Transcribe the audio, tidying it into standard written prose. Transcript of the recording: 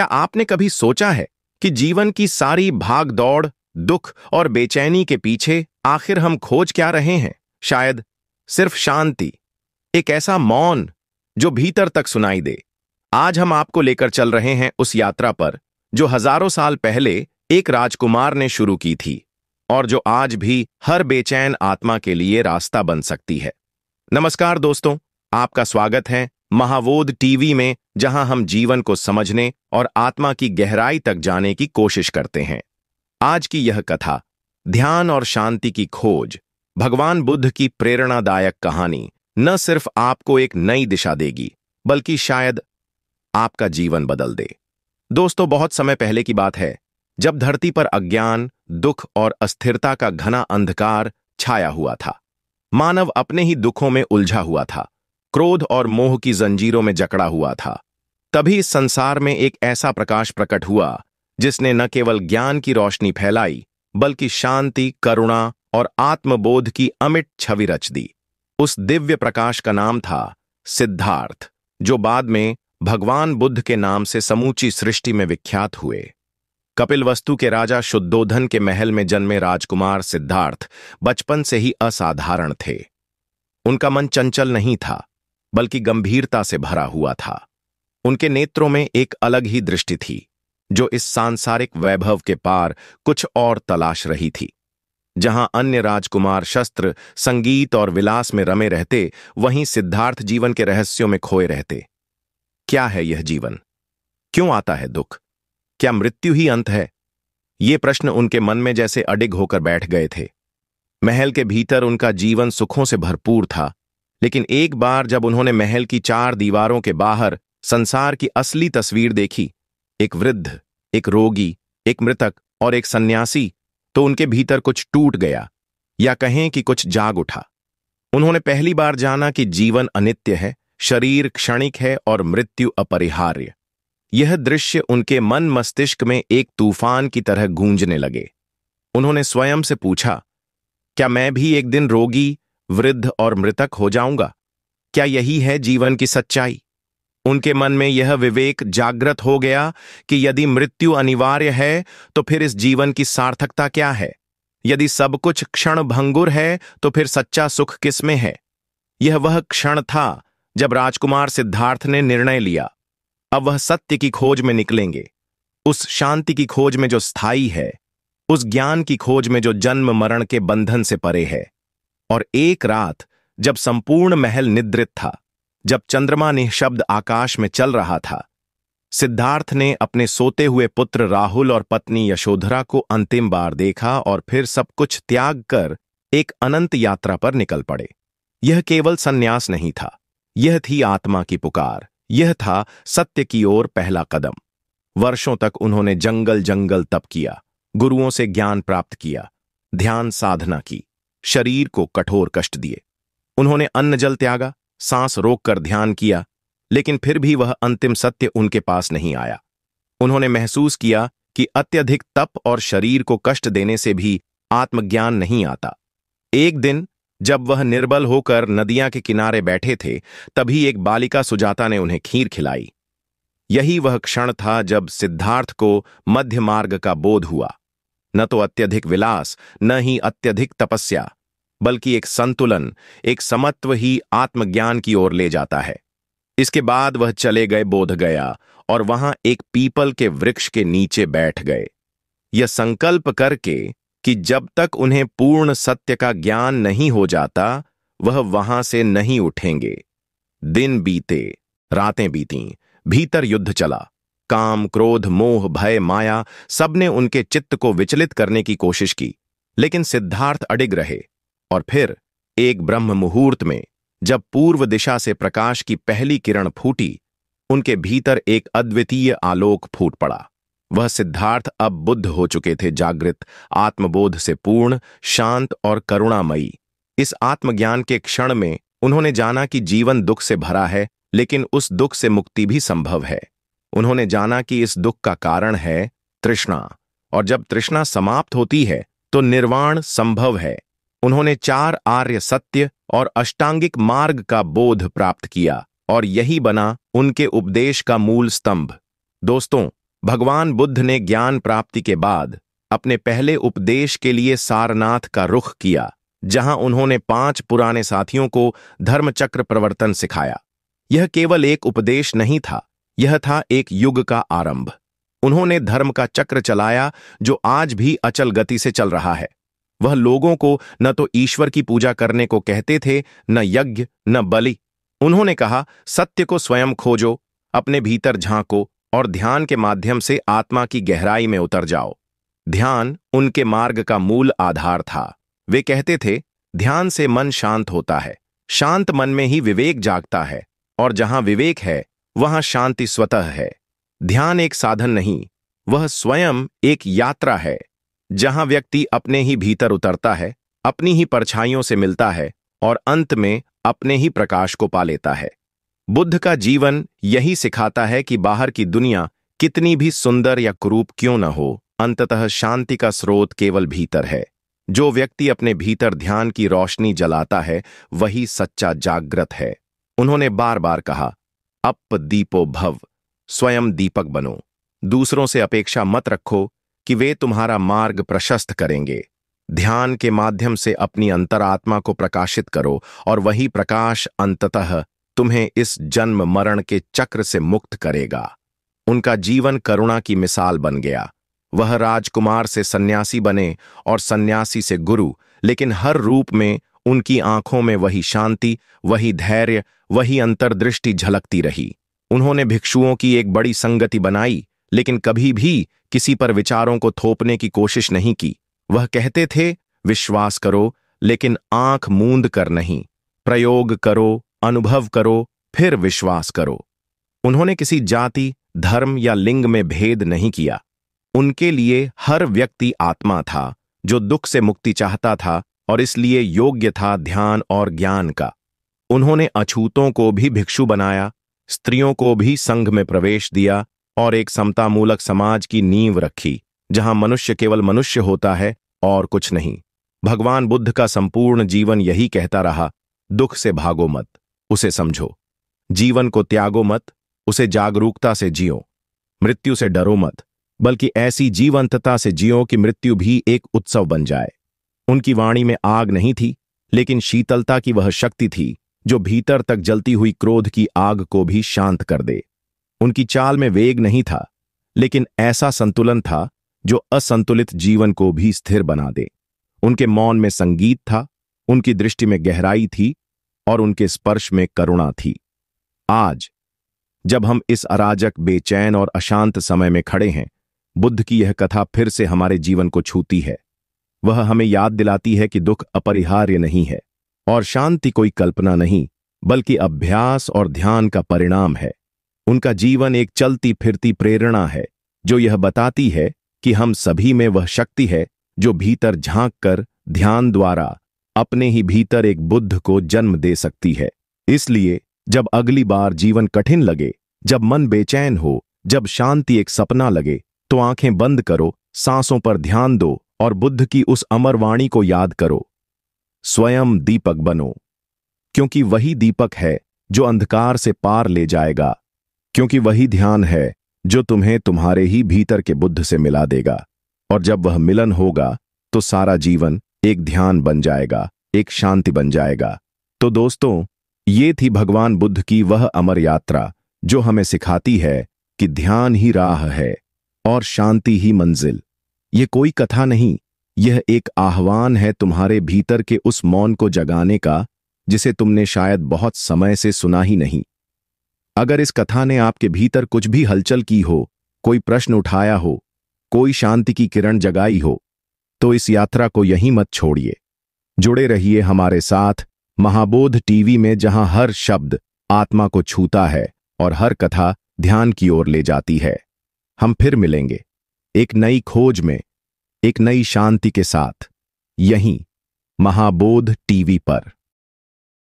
क्या आपने कभी सोचा है कि जीवन की सारी भाग दौड़, दुख और बेचैनी के पीछे आखिर हम खोज क्या रहे हैं? शायद सिर्फ शांति, एक ऐसा मौन जो भीतर तक सुनाई दे। आज हम आपको लेकर चल रहे हैं उस यात्रा पर जो हजारों साल पहले एक राजकुमार ने शुरू की थी और जो आज भी हर बेचैन आत्मा के लिए रास्ता बन सकती है। नमस्कार दोस्तों, आपका स्वागत है महाबोध टीवी में, जहां हम जीवन को समझने और आत्मा की गहराई तक जाने की कोशिश करते हैं। आज की यह कथा ध्यान और शांति की खोज, भगवान बुद्ध की प्रेरणादायक कहानी न सिर्फ आपको एक नई दिशा देगी बल्कि शायद आपका जीवन बदल दे। दोस्तों, बहुत समय पहले की बात है जब धरती पर अज्ञान, दुख और अस्थिरता का घना अंधकार छाया हुआ था। मानव अपने ही दुखों में उलझा हुआ था, क्रोध और मोह की जंजीरों में जकड़ा हुआ था। तभी इस संसार में एक ऐसा प्रकाश प्रकट हुआ जिसने न केवल ज्ञान की रोशनी फैलाई बल्कि शांति, करुणा और आत्मबोध की अमिट छवि रच दी। उस दिव्य प्रकाश का नाम था सिद्धार्थ, जो बाद में भगवान बुद्ध के नाम से समूची सृष्टि में विख्यात हुए। कपिलवस्तु के राजा शुद्धोधन के महल में जन्मे राजकुमार सिद्धार्थ बचपन से ही असाधारण थे। उनका मन चंचल नहीं था बल्कि गंभीरता से भरा हुआ था। उनके नेत्रों में एक अलग ही दृष्टि थी जो इस सांसारिक वैभव के पार कुछ और तलाश रही थी। जहां अन्य राजकुमार शस्त्र, संगीत और विलास में रमे रहते, वहीं सिद्धार्थ जीवन के रहस्यों में खोए रहते। क्या है यह जीवन? क्यों आता है दुख? क्या मृत्यु ही अंत है? ये प्रश्न उनके मन में जैसे अडिग होकर बैठ गए थे। महल के भीतर उनका जीवन सुखों से भरपूर था, लेकिन एक बार जब उन्होंने महल की चार दीवारों के बाहर संसार की असली तस्वीर देखी, एक वृद्ध, एक रोगी, एक मृतक और एक सन्यासी, तो उनके भीतर कुछ टूट गया, या कहें कि कुछ जाग उठा। उन्होंने पहली बार जाना कि जीवन अनित्य है, शरीर क्षणिक है और मृत्यु अपरिहार्य। यह दृश्य उनके मन मस्तिष्क में एक तूफान की तरह गूंजने लगे। उन्होंने स्वयं से पूछा, क्या मैं भी एक दिन रोगी, वृद्ध और मृतक हो जाऊंगा? क्या यही है जीवन की सच्चाई? उनके मन में यह विवेक जागृत हो गया कि यदि मृत्यु अनिवार्य है तो फिर इस जीवन की सार्थकता क्या है? यदि सब कुछ क्षण भंगुर है तो फिर सच्चा सुख किसमें है? यह वह क्षण था जब राजकुमार सिद्धार्थ ने निर्णय लिया, अब वह सत्य की खोज में निकलेंगे, उस शांति की खोज में जो स्थायी है, उस ज्ञान की खोज में जो जन्म मरण के बंधन से परे है। और एक रात जब संपूर्ण महल निद्रित था, जब चंद्रमा निःशब्द आकाश में चल रहा था, सिद्धार्थ ने अपने सोते हुए पुत्र राहुल और पत्नी यशोधरा को अंतिम बार देखा और फिर सब कुछ त्याग कर एक अनंत यात्रा पर निकल पड़े। यह केवल संन्यास नहीं था, यह थी आत्मा की पुकार, यह था सत्य की ओर पहला कदम। वर्षों तक उन्होंने जंगल जंगल तप किया, गुरुओं से ज्ञान प्राप्त किया, ध्यान साधना की, शरीर को कठोर कष्ट दिए। उन्होंने अन्न जल त्यागा, सांस रोककर ध्यान किया, लेकिन फिर भी वह अंतिम सत्य उनके पास नहीं आया। उन्होंने महसूस किया कि अत्यधिक तप और शरीर को कष्ट देने से भी आत्मज्ञान नहीं आता। एक दिन जब वह निर्बल होकर नदियां के किनारे बैठे थे, तभी एक बालिका सुजाता ने उन्हें खीर खिलाई। यही वह क्षण था जब सिद्धार्थ को मध्य मार्ग का बोध हुआ। न तो अत्यधिक विलास, न ही अत्यधिक तपस्या, बल्कि एक संतुलन, एक समत्व ही आत्मज्ञान की ओर ले जाता है। इसके बाद वह चले गए बोध गया और वहां एक पीपल के वृक्ष के नीचे बैठ गए, यह संकल्प करके कि जब तक उन्हें पूर्ण सत्य का ज्ञान नहीं हो जाता, वह वहां से नहीं उठेंगे। दिन बीते, रातें बीतीं, भीतर युद्ध चला। काम, क्रोध, मोह, भय, माया, सबने उनके चित्त को विचलित करने की कोशिश की, लेकिन सिद्धार्थ अडिग रहे। और फिर एक ब्रह्म मुहूर्त में, जब पूर्व दिशा से प्रकाश की पहली किरण फूटी, उनके भीतर एक अद्वितीय आलोक फूट पड़ा। वह सिद्धार्थ अब बुद्ध हो चुके थे, जागृत, आत्मबोध से पूर्ण, शांत और करुणामयी। इस आत्मज्ञान के क्षण में उन्होंने जाना कि जीवन दुख से भरा है, लेकिन उस दुख से मुक्ति भी संभव है। उन्होंने जाना कि इस दुख का कारण है तृष्णा, और जब तृष्णा समाप्त होती है तो निर्वाण संभव है। उन्होंने चार आर्य सत्य और अष्टांगिक मार्ग का बोध प्राप्त किया, और यही बना उनके उपदेश का मूल स्तंभ। दोस्तों, भगवान बुद्ध ने ज्ञान प्राप्ति के बाद अपने पहले उपदेश के लिए सारनाथ का रुख किया, जहां उन्होंने 5 पुराने साथियों को धर्मचक्र प्रवर्तन सिखाया। यह केवल एक उपदेश नहीं था, यह था एक युग का आरंभ। उन्होंने धर्म का चक्र चलाया जो आज भी अचल गति से चल रहा है। वह लोगों को न तो ईश्वर की पूजा करने को कहते थे, न यज्ञ, न बलि। उन्होंने कहा, सत्य को स्वयं खोजो, अपने भीतर झांको और ध्यान के माध्यम से आत्मा की गहराई में उतर जाओ। ध्यान उनके मार्ग का मूल आधार था। वे कहते थे, ध्यान से मन शांत होता है, शांत मन में ही विवेक जागता है, और जहां विवेक है वहां शांति स्वतः है। ध्यान एक साधन नहीं, वह स्वयं एक यात्रा है, जहां व्यक्ति अपने ही भीतर उतरता है, अपनी ही परछाइयों से मिलता है और अंत में अपने ही प्रकाश को पा लेता है। बुद्ध का जीवन यही सिखाता है कि बाहर की दुनिया कितनी भी सुंदर या कुरूप क्यों न हो, अंततः शांति का स्रोत केवल भीतर है। जो व्यक्ति अपने भीतर ध्यान की रोशनी जलाता है, वही सच्चा जागृत है। उन्होंने बार बार कहा, अप दीपो भव, स्वयं दीपक बनो। दूसरों से अपेक्षा मत रखो कि वे तुम्हारा मार्ग प्रशस्त करेंगे। ध्यान के माध्यम से अपनी अंतरात्मा को प्रकाशित करो और वही प्रकाश अंततः तुम्हें इस जन्म मरण के चक्र से मुक्त करेगा। उनका जीवन करुणा की मिसाल बन गया। वह राजकुमार से सन्यासी बने और सन्यासी से गुरु, लेकिन हर रूप में उनकी आंखों में वही शांति, वही धैर्य, वही अंतर्दृष्टि झलकती रही। उन्होंने भिक्षुओं की एक बड़ी संगति बनाई, लेकिन कभी भी किसी पर विचारों को थोपने की कोशिश नहीं की। वह कहते थे, विश्वास करो, लेकिन आंख मूंद कर नहीं। प्रयोग करो, अनुभव करो, फिर विश्वास करो। उन्होंने किसी जाति, धर्म या लिंग में भेद नहीं किया। उनके लिए हर व्यक्ति आत्मा था जो दुख से मुक्ति चाहता था और इसलिए योग्य था ध्यान और ज्ञान का। उन्होंने अछूतों को भी भिक्षु बनाया, स्त्रियों को भी संघ में प्रवेश दिया और एक समतामूलक समाज की नींव रखी, जहां मनुष्य केवल मनुष्य होता है और कुछ नहीं। भगवान बुद्ध का संपूर्ण जीवन यही कहता रहा, दुख से भागो मत, उसे समझो। जीवन को त्यागो मत, उसे जागरूकता से जियो। मृत्यु से डरो मत, बल्कि ऐसी जीवंतता से जियो कि मृत्यु भी एक उत्सव बन जाए। उनकी वाणी में आग नहीं थी, लेकिन शीतलता की वह शक्ति थी जो भीतर तक जलती हुई क्रोध की आग को भी शांत कर दे। उनकी चाल में वेग नहीं था, लेकिन ऐसा संतुलन था जो असंतुलित जीवन को भी स्थिर बना दे। उनके मौन में संगीत था, उनकी दृष्टि में गहराई थी और उनके स्पर्श में करुणा थी। आज जब हम इस अराजक, बेचैन और अशांत समय में खड़े हैं, बुद्ध की यह कथा फिर से हमारे जीवन को छूती है। वह हमें याद दिलाती है कि दुख अपरिहार्य नहीं है और शांति कोई कल्पना नहीं, बल्कि अभ्यास और ध्यान का परिणाम है। उनका जीवन एक चलती फिरती प्रेरणा है जो यह बताती है कि हम सभी में वह शक्ति है जो भीतर झांक कर ध्यान द्वारा अपने ही भीतर एक बुद्ध को जन्म दे सकती है। इसलिए जब अगली बार जीवन कठिन लगे, जब मन बेचैन हो, जब शांति एक सपना लगे, तो आंखें बंद करो, सांसों पर ध्यान दो और बुद्ध की उस अमर वाणी को याद करो, स्वयं दीपक बनो। क्योंकि वही दीपक है जो अंधकार से पार ले जाएगा, क्योंकि वही ध्यान है जो तुम्हें तुम्हारे ही भीतर के बुद्ध से मिला देगा। और जब वह मिलन होगा तो सारा जीवन एक ध्यान बन जाएगा, एक शांति बन जाएगा। तो दोस्तों, ये थी भगवान बुद्ध की वह अमर यात्रा जो हमें सिखाती है कि ध्यान ही राह है और शांति ही मंजिल। ये कोई कथा नहीं, यह एक आह्वान है तुम्हारे भीतर के उस मौन को जगाने का जिसे तुमने शायद बहुत समय से सुना ही नहीं। अगर इस कथा ने आपके भीतर कुछ भी हलचल की हो, कोई प्रश्न उठाया हो, कोई शांति की किरण जगाई हो, तो इस यात्रा को यहीं मत छोड़िए। जुड़े रहिए हमारे साथ महाबोध टीवी में, जहां हर शब्द आत्मा को छूता है और हर कथा ध्यान की ओर ले जाती है। हम फिर मिलेंगे एक नई खोज में, एक नई शांति के साथ, यहीं महाबोध टीवी पर।